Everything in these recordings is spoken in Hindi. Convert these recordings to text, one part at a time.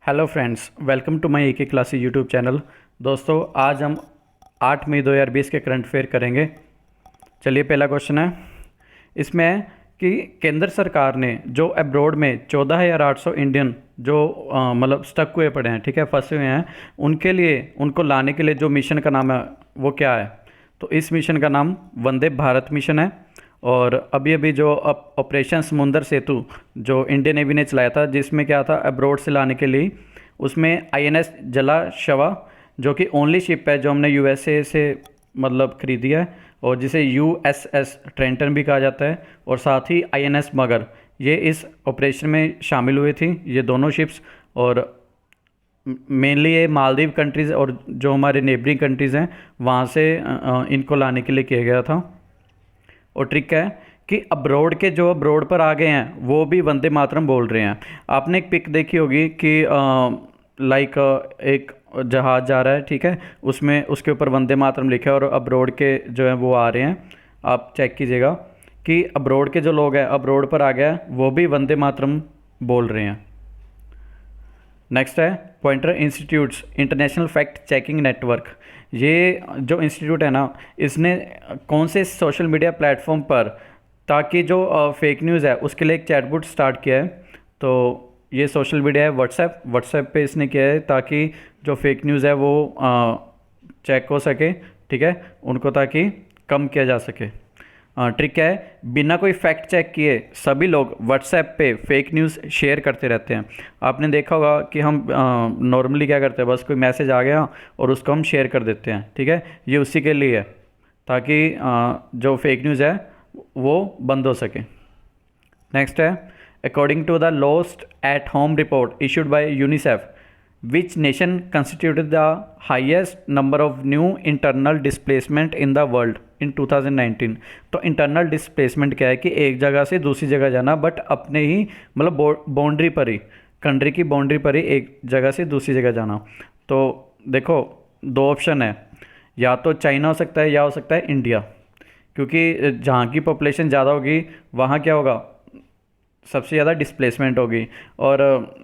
Hello friends, welcome to my एक क्लासेस यूट्यूब चैनल। दोस्तों, आज हम 8 मई 2020 के करंट अफेयर करेंगे। चलिए, पहला क्वेश्चन है इसमें है कि केंद्र सरकार ने जो अब्रॉड में 14,800 इंडियन जो मतलब स्टक हुए पड़े हैं, ठीक है, फंसे हुए हैं, उनके लिए उनको लाने के लिए जो मिशन का नाम है वो क्या है? तो इस मिशन का नाम वंदे भारत मिशन है। और अभी अभी जो ऑपरेशन समुंदर सेतु जो इंडियन नेवी ने चलाया था, जिसमें क्या था, अब्रॉड से लाने के लिए, उसमें आईएनएस जलाश्वा जो कि ओनली शिप है जो हमने यूएसए से मतलब खरीदी है, और जिसे यूएसएस ट्रेंटन भी कहा जाता है, और साथ ही आईएनएस मगर, ये इस ऑपरेशन में शामिल हुई थी, ये दोनों शिप्स। और मेनली ये मालदीव कंट्रीज़ और जो हमारे नेबरिंग कंट्रीज़ हैं वहाँ से इनको लाने के लिए किया गया था। और ट्रिक है कि अब्रॉड के जो अब्रॉड पर आ गए हैं वो भी वंदे मातरम बोल रहे हैं। आपने एक पिक देखी होगी कि लाइक एक जहाज़ जा रहा है, ठीक है, उसमें उसके ऊपर वंदे मातरम लिखा है और अब्रॉड के जो है वो आ रहे हैं। आप चेक कीजिएगा कि अब्रॉड के जो लोग हैं, अब्रॉड पर आ गया वो भी वंदे मातरम बोल रहे हैं। नेक्स्ट है pointer institutes international fact checking network. ये जो इंस्टीट्यूट है ना, इसने कौन से सोशल मीडिया प्लेटफॉर्म पर, ताकि जो फेक न्यूज़ है उसके लिए एक चैटबॉट स्टार्ट किया है। तो ये सोशल मीडिया है व्हाट्सएप पे इसने किया है, ताकि जो फेक न्यूज़ है वो चेक हो सके, ठीक है, उनको ताकि कम किया जा सके। ट्रिक है, बिना कोई फैक्ट चेक किए सभी लोग व्हाट्सएप पे फेक न्यूज़ शेयर करते रहते हैं। आपने देखा होगा कि हम नॉर्मली क्या करते हैं, बस कोई मैसेज आ गया और उसको हम शेयर कर देते हैं, ठीक है, ये उसी के लिए है, ताकि जो फेक न्यूज़ है वो बंद हो सके। नेक्स्ट है, according to the lost at home report issued by UNICEF, which nation constituted the highest number of new internal displacement in the world in 2019। तो इंटरनल डिस्प्लेसमेंट क्या है कि एक जगह से दूसरी जगह जाना, बट अपने ही मतलब बाउंड्री पर ही, कंट्री की बाउंड्री पर ही एक जगह से दूसरी जगह जाना। तो देखो, दो ऑप्शन है, या तो चाइना हो सकता है या हो सकता है इंडिया, क्योंकि जहाँ की पॉपुलेशन ज़्यादा होगी वहाँ क्या होगा, सबसे ज़्यादा डिस्प्लेसमेंट होगी। और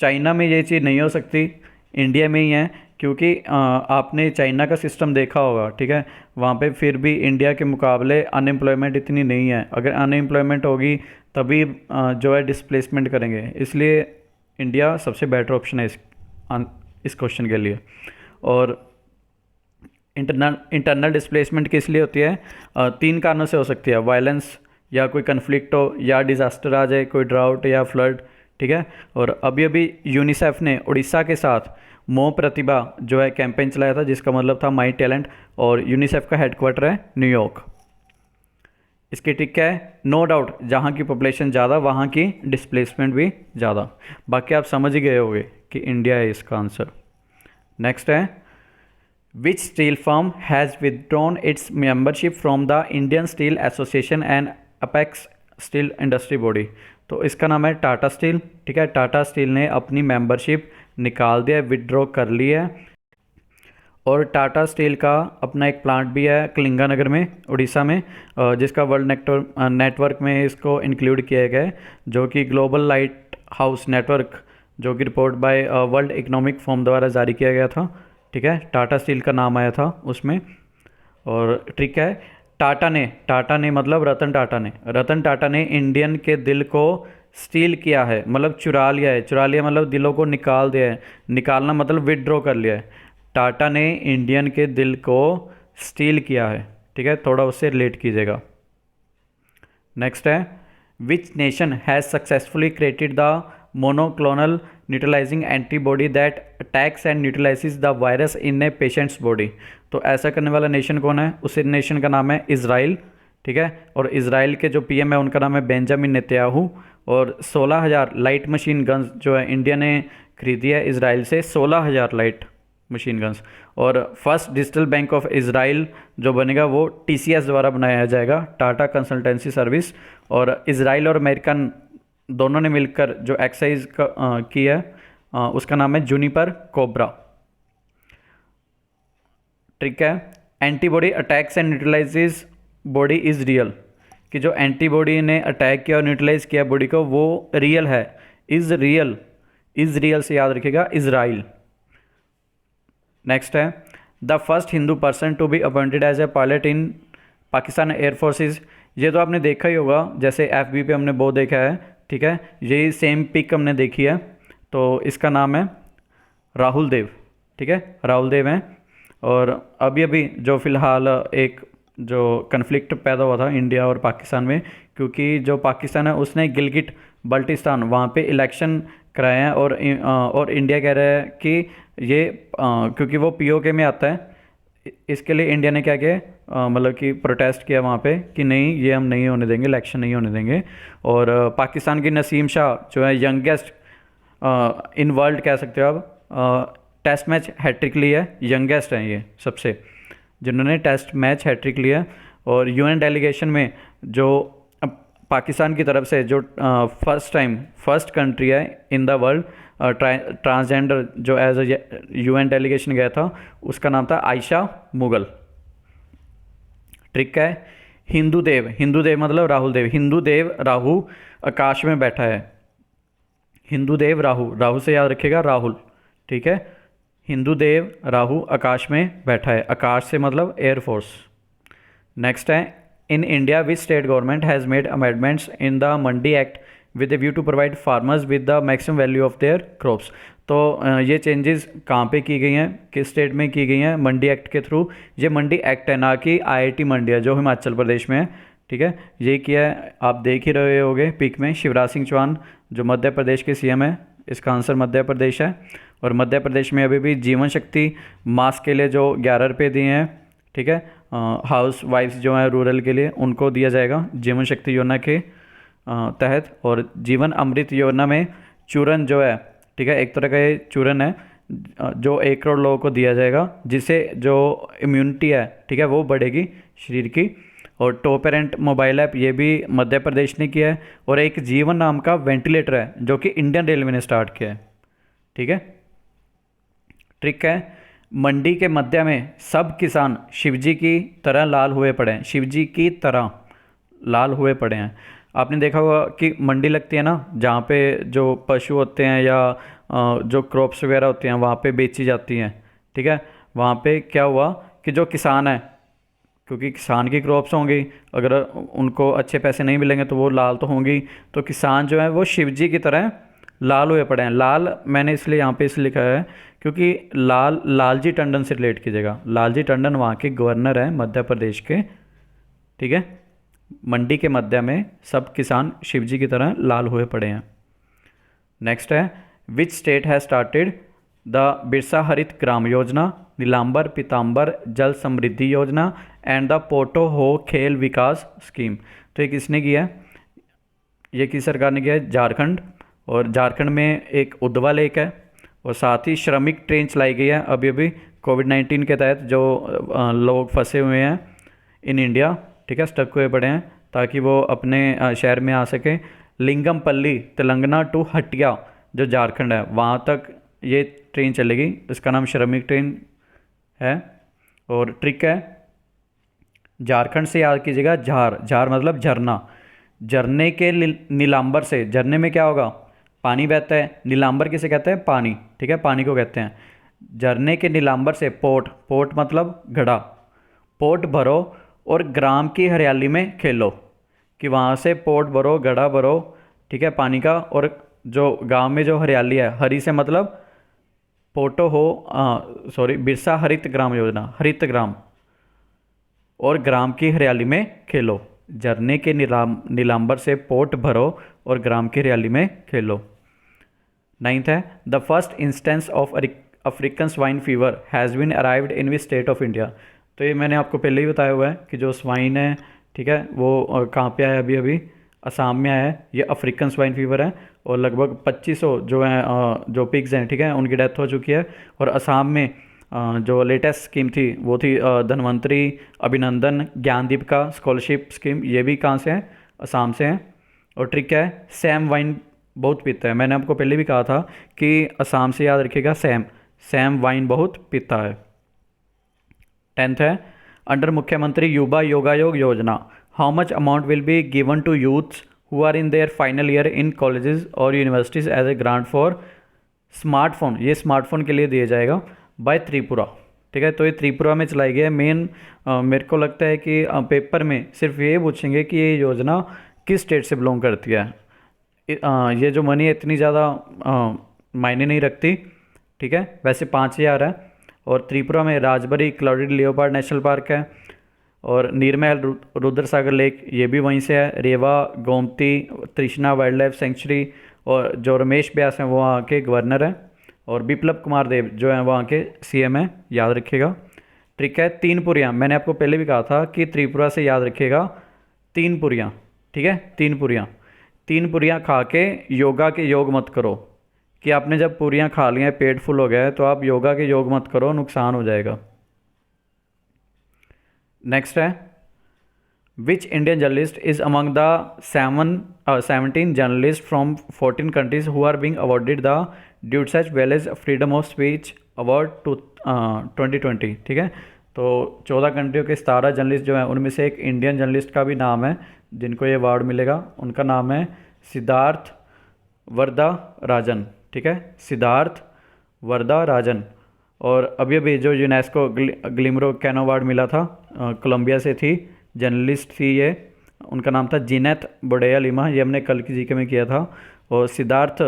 चाइना में ये चीज़ नहीं हो सकती, इंडिया में ही है, क्योंकि आपने चाइना का सिस्टम देखा होगा, ठीक है, वहाँ पे फिर भी इंडिया के मुकाबले अनएम्प्लॉयमेंट इतनी नहीं है। अगर अनएम्प्लॉयमेंट होगी तभी जो है डिस्प्लेसमेंट करेंगे, इसलिए इंडिया सबसे बेटर ऑप्शन है इस क्वेश्चन के लिए। और इंटरनल डिस्प्लेसमेंट किस लिए होती है? 3 कारणों से हो सकती है, वायलेंस, या कोई कन्फ्लिक्ट हो, या डिज़ास्टर आ जाए, कोई ड्राउट या फ्लड, ठीक है। और अभी अभी यूनिसेफ ने उड़ीसा के साथ मो प्रतिभा जो है कैंपेन चलाया था, जिसका मतलब था माई टैलेंट, और यूनिसेफ का हेडक्वार्टर है न्यूयॉर्क। इसकी टिक है, नो डाउट जहाँ की पॉपुलेशन ज़्यादा वहाँ की डिस्प्लेसमेंट भी ज़्यादा। बाकी आप समझ ही गए होंगे कि इंडिया है इसका आंसर। नेक्स्ट है, which steel firm has withdrawn its membership from the Indian steel association and apex steel industry body. तो इसका नाम है टाटा स्टील, ठीक है। टाटा स्टील ने अपनी मेंबरशिप निकाल दिया, विदड्रॉ कर ली है। और टाटा स्टील का अपना एक प्लांट भी है कलिंगानगर में, उड़ीसा में, जिसका वर्ल्ड नेटवर्क में इसको इंक्लूड किया गया है, जो कि ग्लोबल लाइट हाउस नेटवर्क, जो कि report by world economic forum द्वारा जारी किया गया था, ठीक है। टाटा स्टील का नाम आया था उसमें। और ट्रिक है, टाटा ने मतलब रतन टाटा ने इंडियन के दिल को स्टील किया है, मतलब चुरा लिया है, चुरा लिया मतलब दिलों को निकाल दिया है, निकालना मतलब विदड्रॉ कर लिया है। टाटा ने इंडियन के दिल को स्टील किया है, ठीक है, थोड़ा उससे रिलेट कीजिएगा। नेक्स्ट है, which nation has successfully created the monoclonal neutralising antibody that attacks and न्यूट्रलाइजेज the virus in A patients body. तो ऐसा करने वाला नेशन कौन है? उस नेशन का नाम है इज़राइल, ठीक है। और इज़राइल के जो पीएम है उनका नाम है बेंजामिन नेतन्याहू। और 16,000 लाइट मशीन गन्स जो है इंडिया ने खरीदी है इज़राइल से, 16,000 लाइट मशीन गन्स। और first digital bank of Israel जो बनेगा वो टीसीएस द्वारा बनाया जाएगा, टाटा कंसल्टेंसी सर्विस। और इज़राइल और अमेरिकन दोनों ने मिलकर जो एक्सरसाइज की है उसका नाम है जूनिपर कोब्रा। ट्रिक है, antibody attacks and न्यूट्रलाइजेज body is real, कि जो एंटीबॉडी ने अटैक किया और न्यूट्रलाइज किया बॉडी को वो रियल है, इज़ रियल इजराइल से याद रखिएगा, इजराइल। नेक्स्ट है the first Hindu person to be appointed as a pilot in Pakistan air forces. ये तो आपने देखा ही होगा, जैसे एफबी पे हमने वो देखा है, ठीक है, यही सेम पिक हमने देखी है। तो इसका नाम है राहुल देव, ठीक है, राहुल देव हैं। और अभी अभी जो फ़िलहाल एक जो कन्फ्लिक्ट पैदा हुआ था इंडिया और पाकिस्तान में, क्योंकि जो पाकिस्तान है उसने गिलगिट बल्टिस्तान वहाँ पे इलेक्शन कराए हैं, और इंडिया कह रहा है कि ये क्योंकि वो पीओके में आता है, इसके लिए इंडिया ने क्या किया, मतलब कि प्रोटेस्ट किया वहाँ पे कि नहीं, ये हम नहीं होने देंगे, इलेक्शन नहीं होने देंगे। और पाकिस्तान की नसीम शाह जो है यंगेस्ट इन वर्ल्ड कह सकते हो आप, टेस्ट मैच हैट्रिक ली है, यंगेस्ट हैं ये सबसे जिन्होंने टेस्ट मैच हैट्रिक लिया। और यूएन डेलीगेशन में जो पाकिस्तान की तरफ से जो फर्स्ट कंट्री है इन द वर्ल्ड ट्रांसजेंडर जो एज अ यूएन डेलीगेशन गया था, उसका नाम था आयशा मुगल। ट्रिक है हिंदू देव, हिंदू देव मतलब राहुल देव, हिंदू देव राहु आकाश में बैठा है, हिंदू देव राहु, राहु से याद रखिएगा राहुल, ठीक है, हिंदू देव राहु आकाश में बैठा है, आकाश से मतलब एयरफोर्स। नेक्स्ट है in India which state government has made amendments in the mandi act with a view to provide farmers with the maximum value of their crops. तो ये चेंजेस कहाँ पे की गई हैं, किस स्टेट में की गई हैं, मंडी एक्ट के थ्रू। ये मंडी एक्ट है, ना कि आईआईटी मंडी है जो हिमाचल प्रदेश में है, ठीक है, ये किया है, आप देख ही रहे होगे पिक में, शिवराज सिंह चौहान जो मध्य प्रदेश के सीएम है, इसका आंसर मध्य प्रदेश है। और मध्य प्रदेश में अभी भी जीवन शक्ति मास्क के लिए जो 11 रुपये दिए हैं, ठीक है, हाउस वाइफ्स जो हैं रूरल के लिए उनको दिया जाएगा जीवन शक्ति योजना के तहत। और जीवन अमृत योजना में चूरन जो है, ठीक है, एक तरह का ये चूरन है जो 1 करोड़ लोगों को दिया जाएगा, जिससे जो इम्यूनिटी है, ठीक है, वो बढ़ेगी शरीर की। और टॉप पेरेंट मोबाइल ऐप ये भी मध्य प्रदेश ने किया है। और एक जीवन नाम का वेंटिलेटर है जो कि इंडियन रेलवे ने स्टार्ट किया है, ठीक है। ट्रिक है मंडी के मध्य में सब किसान शिवजी की तरह लाल हुए पड़े हैं, शिवजी की तरह लाल हुए पड़े हैं। आपने देखा होगा कि मंडी लगती है ना, जहाँ पे जो पशु होते हैं या जो क्रॉप्स वगैरह होती हैं वहाँ पे बेची जाती हैं, ठीक है। वहाँ पे क्या हुआ कि जो किसान है, क्योंकि किसान की क्रॉप्स होंगी, अगर उनको अच्छे पैसे नहीं मिलेंगे तो वो लाल तो होंगी, तो किसान जो है वो शिवजी की तरह लाल हुए पड़े हैं। लाल मैंने इसलिए यहाँ पे इसलिए लिखा है क्योंकि लालजी टंडन से रिलेट कीजिएगा, लालजी टंडन वहाँ के गवर्नर हैं मध्य प्रदेश के, ठीक है। मंडी के मध्य में सब किसान शिवजी की तरह लाल हुए पड़े हैं। नेक्स्ट है which state has started the Birsa हरित ग्राम योजना, नीलांबर पीताम्बर जल समृद्धि योजना एंड द पोटो हो खेल विकास स्कीम। तो ये किसने किया है, ये किस सरकार ने किया है, झारखंड। और झारखंड में एक उद्धवा लेक है, और साथ ही श्रमिक ट्रेन चलाई गई है अभी अभी कोविड-19 के तहत, जो लोग फंसे हुए हैं इन इंडिया, ठीक है, स्टक हुए पड़े हैं, ताकि वो अपने शहर में आ सकें। लिंगमपल्ली तेलंगाना टू हटिया जो झारखंड है वहाँ तक ये ट्रेन चलेगी, इसका नाम श्रमिक ट्रेन है। और ट्रिक है झारखंड से याद कीजिएगा झार, झार मतलब झरना, झरने के नीलांबर से, झरने में क्या होगा, पानी बहता है, नीलांबर किसे कहते हैं, पानी, ठीक है, पानी को कहते हैं। झरने के नीलांबर से पोट, पोट मतलब घड़ा, पोट भरो और ग्राम की हरियाली में खेलो, कि वहाँ से पोट भरो, घड़ा भरो, ठीक है, पानी का, और जो गांव में जो हरियाली है, हरी से मतलब पोटो हो बिरसा हरित ग्राम योजना, हरित ग्राम, और ग्राम की हरियाली में खेलो। झरने के नीलांबर से पोट भरो और ग्राम की हरियाली में खेलो। 9th है the first instance of African swine fever has been arrived in which state of India. तो ये मैंने आपको पहले ही बताया हुआ है कि जो स्वाइन है, ठीक है, वो कहाँ पे आया है, अभी अभी असम में आया है, ये अफ्रीकन स्वाइन फीवर है। और लगभग 2500 जो हैं जो पिग्स हैं, ठीक है, उनकी डेथ हो चुकी है। और असम में जो लेटेस्ट स्कीम थी वो थी धनवंतरी अभिनंदन ज्ञानदीप का स्कॉलरशिप स्कीम, ये भी कहाँ से है, असम से है। और ट्रिक क्या है, सैम वाइन बहुत पीता है, मैंने आपको पहले भी कहा था कि असम से याद रखिएगा, सैम वाइन बहुत पीता है। 10th है अंडर मुख्यमंत्री युवा योगायोग योजना how much amount will be given to youths who are in their final year in colleges और universities as a grant for smartphone, ये स्मार्टफोन के लिए दिया जाएगा बाय त्रिपुरा, ठीक है। तो ये त्रिपुरा में चलाई गई है। मेन मेरे को लगता है कि पेपर में सिर्फ ये पूछेंगे कि ये योजना किस स्टेट से बिलोंग करती है। ये जो मनी है इतनी ज़्यादा मायने नहीं रखती, ठीक है। वैसे 5,000 है। और त्रिपुरा में Rajbari clouded leopard national park है, और नीरमहल रुद्रसागर लेक ये भी वहीं से है। रेवा, गोमती, तृष्णा वाइल्ड लाइफ सेंचुरी, और जो रमेश व्यास हैं वो वहाँ के गवर्नर हैं, और बिप्लब कुमार देव जो हैं वहाँ के सीएम हैं, याद रखिएगा। ट्रिक है 3 पुरियाँ, मैंने आपको पहले भी कहा था कि त्रिपुरा से याद रखिएगा 3 पुरियाँ, ठीक है। 3 पुरियाँ खा के योगा के योग मत करो, कि आपने जब पूरियाँ खा ली हैं, पेट फुल हो गया है, तो आप योगा के योग मत करो, नुकसान हो जाएगा। नेक्स्ट है, which Indian journalist is among the 17 journalist from 14 countries who are being awarded the Deutsche Welle as freedom of speech award 2020, ठीक है। तो 14 कंट्रियों के 17 जर्नलिस्ट जो हैं, उनमें से एक इंडियन जर्नलिस्ट का भी नाम है जिनको ये अवार्ड मिलेगा। उनका नाम है सिद्धार्थ वरदराजन, ठीक है, सिद्धार्थ वरदराजन। और अभी अभी जो यूनेस्को ग्लिमरो कैन अवार्ड मिला था, कोलंबिया से थी, जर्नलिस्ट थी ये, उनका नाम था जीनेत बोडेया लिमा, ये हमने कल की जीके में किया था। और सिद्धार्थ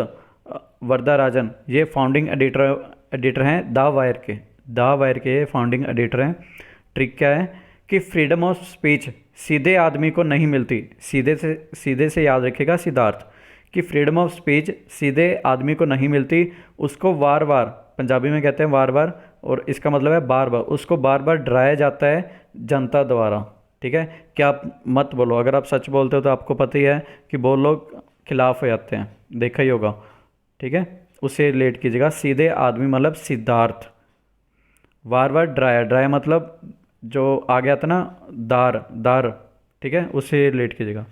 वरदराजन ये फाउंडिंग एडिटर हैं द वायर के ये फाउंडिंग एडिटर हैं। ट्रिक क्या है कि फ्रीडम ऑफ स्पीच सीधे आदमी को नहीं मिलती, सीधे से याद रखिएगा सिद्धार्थ, कि फ्रीडम ऑफ स्पीच सीधे आदमी को नहीं मिलती, उसको वार वार, पंजाबी में कहते हैं वार वार, और इसका मतलब है बार बार, उसको बार बार डराया जाता है जनता द्वारा, ठीक है। कि आप मत बोलो, अगर आप सच बोलते हो तो आपको पता ही है कि बहुत लोग खिलाफ हो जाते हैं, देखा ही होगा, ठीक है। उसे रिलेट कीजिएगा, सीधे आदमी मतलब सिद्धार्थ, वार वार डराया मतलब जो आ गया था ना दार, ठीक है, उसे रिलेट कीजिएगा।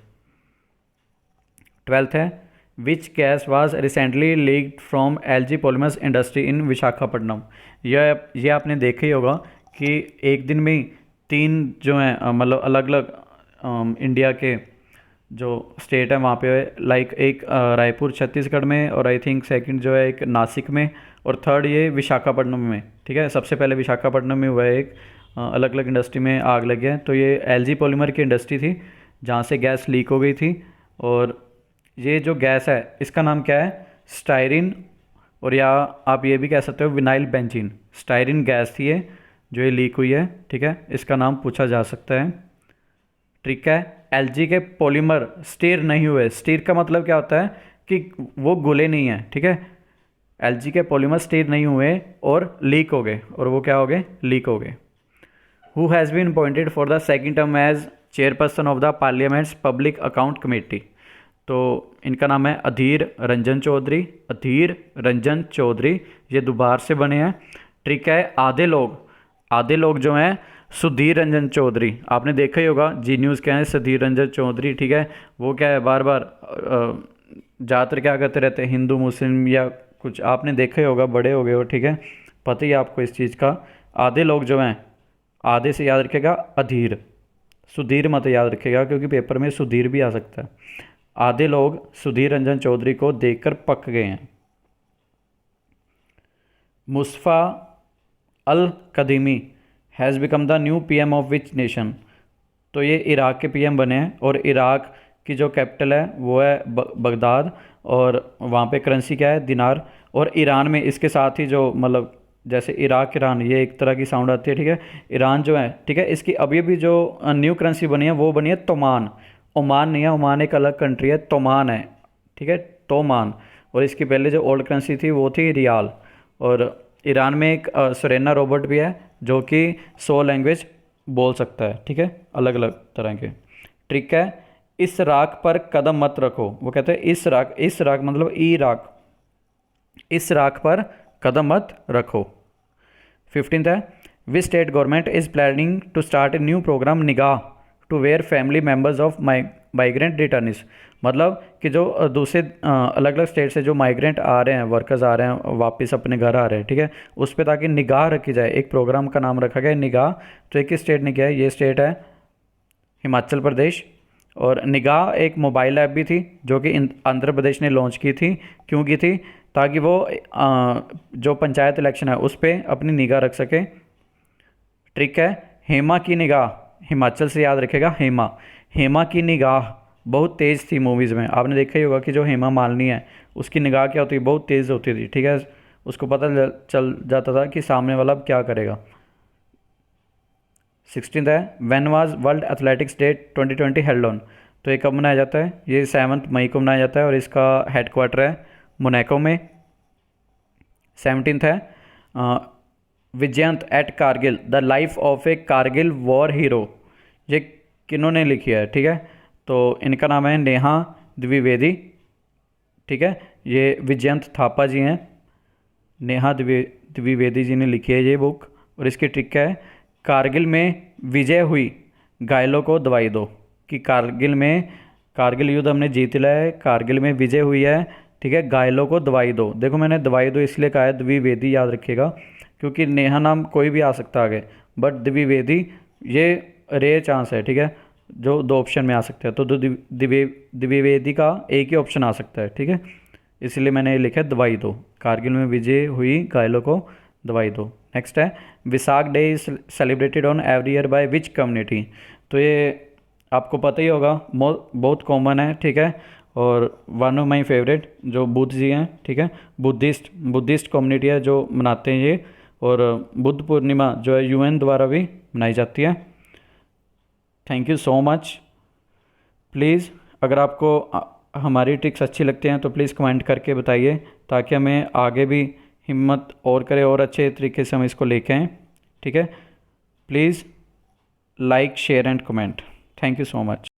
12th है, which gas was recently leaked from LG polymers industry in Visakhapatnam. यह आपने देखा ही होगा कि एक दिन में ही 3 जो हैं, मतलब अलग अलग इंडिया के जो स्टेट है वहाँ पे, लाइक एक रायपुर छत्तीसगढ़ में, और आई थिंक सेकंड जो है एक नासिक में, और थर्ड ये विशाखापट्टनम में, ठीक है। सबसे पहले विशाखापट्टनम में हुआ है एक, अलग अलग इंडस्ट्री में आग लगी है। तो ये एलजी पॉलीमर की इंडस्ट्री थी जहाँ से गैस लीक हो गई थी, और ये जो गैस है इसका नाम क्या है, स्टायरिन, और या आप ये भी कह सकते हो विनाइल बेंजीन। स्टायरिन गैस थी ये जो ये लीक हुई है, ठीक है, इसका नाम पूछा जा सकता है। ट्रिक है, एलजी के पॉलीमर स्टीर नहीं हुए। स्टीर का मतलब क्या होता है कि वो गुले नहीं हैं, ठीक है। एलजी के पॉलीमर स्टीर नहीं हुए और लीक हो गए, और वो क्या हो गए, लीक हो गए। Who has been appointed for the second term as chairperson of the parliament's public account committee. तो इनका नाम है अधीर रंजन चौधरी, ये दोबारा से बने हैं। ट्रिक है, आधे लोग जो हैं सुधीर रंजन चौधरी, आपने देखा ही होगा जी न्यूज़ क्या है, सुधीर रंजन चौधरी, ठीक है। वो क्या है, बार बार ज़्यादातर क्या करते रहते हैं, हिंदू मुस्लिम या कुछ, आपने देखा ही होगा, बड़े हो गए हो, ठीक है, पता ही आपको इस चीज़ का। आधे लोग जो हैं, आधे से याद रखेगा अधीर, सुधीर मत याद रखेगा क्योंकि पेपर में सुधीर भी आ सकता है। आधे लोग सुधीर रंजन चौधरी को देखकर पक गए हैं। Mustafa Al Kadhimi has become the new PM of which nation. तो ये इराक के पीएम बने हैं, और इराक की जो कैपिटल है वो है बगदाद, और वहाँ पे करेंसी क्या है, दिनार। और ईरान में इसके साथ ही जो, मतलब जैसे इराक ईरान, ये एक तरह की साउंड आती है, ठीक है। ईरान जो है, ठीक है, इसकी अभी भी जो न्यू करेंसी बनी है वो बनी है तोमान। ओमान नहीं है, ओमान एक अलग कंट्री है, तोमान है, ठीक है, तोमान। और इसकी पहले जो ओल्ड करेंसी थी वो थी रियाल। और ईरान में एक सुरेना रोबोट भी है जो कि 100 लैंग्वेज बोल सकता है, ठीक है, अलग अलग तरह के। ट्रिक है, इस राख पर कदम मत रखो। वो कहते हैं इस राख मतलब इराक, इस राख पर कदम मत रखो। 15th है, which state government is planning to start a new program Nigah to aware family members of migrant returnees. मतलब कि जो दूसरे अलग अलग स्टेट से जो माइग्रेंट आ रहे हैं, वर्कर्स आ रहे हैं, वापस अपने घर आ रहे हैं, ठीक है, उस पर ताकि निगाह रखी जाए। एक प्रोग्राम का नाम रखा गया है निगाह। तो एक स्टेट ने किया है, ये स्टेट है हिमाचल प्रदेश। और निगाह एक मोबाइल ऐप भी थी जो कि आंध्र प्रदेश ने लॉन्च की थी। क्यों की थी, ताकि वो जो पंचायत इलेक्शन है उस पर अपनी निगाह रख सके। ट्रिक है, हेमा की निगाह, हिमाचल से याद रखेगा हेमा। हेमा की निगाह बहुत तेज़ थी मूवीज़ में, आपने देखा ही होगा कि जो हेमा मालिनी है उसकी निगाह क्या होती है, बहुत तेज़ होती थी, ठीक है। उसको पता चल जाता था कि सामने वाला अब क्या करेगा। 16 है, when was world athletics day 2020 held on. तो ये कब मनाया जाता है, ये 7 मई को मनाया जाता है और इसका हेडक्वार्टर है मोनाको में। 17 है, Vijayant at Kargil the life of a Kargil war hero. ये किन्होंने लिखी है, ठीक है, तो इनका नाम है नेहा द्विवेदी, ठीक है। ये विजयंत थापा जी हैं, नेहा द्विवेदी जी ने लिखी है ये बुक। और इसकी ट्रिक क्या है, कारगिल में विजय हुई घायलों को दवाई दो। कि कारगिल युद्ध हमने जीत लिया है, कारगिल में विजय हुई है, ठीक है, घायलों को दवाई दो। देखो मैंने दवाई दो इसलिए कहा है, द्विवेदी याद रखिएगा, क्योंकि नेहा नाम कोई भी आ सकता है आगे, बट द्विवेदी ये रेयर चांस है, ठीक है, जो 2 ऑप्शन में आ सकते हैं। तो द्विवेदी का एक ही ऑप्शन आ सकता है, ठीक है, इसलिए मैंने ये लिखा है दवाई दो, कारगिल में विजय हुई घायलों को दवाई दो। नेक्स्ट है, Vesak day is celebrated on every year by which community. तो ये आपको पता ही होगा, बहुत कॉमन है, ठीक है, और वन ऑफ माई फेवरेट जो बुद्ध जी हैं, ठीक है, बुद्धिस्ट कम्युनिटी है जो मनाते हैं ये। और बुद्ध पूर्णिमा जो है UN द्वारा भी मनाई जाती है। Thank you so much. Please अगर आपको हमारी ट्रिक्स अच्छी लगती हैं तो प्लीज़ कमेंट करके बताइए, ताकि हमें आगे भी हिम्मत और करें और अच्छे तरीके से हम इसको लेके आएँ, ठीक है। Please like share and comment. Thank you so much.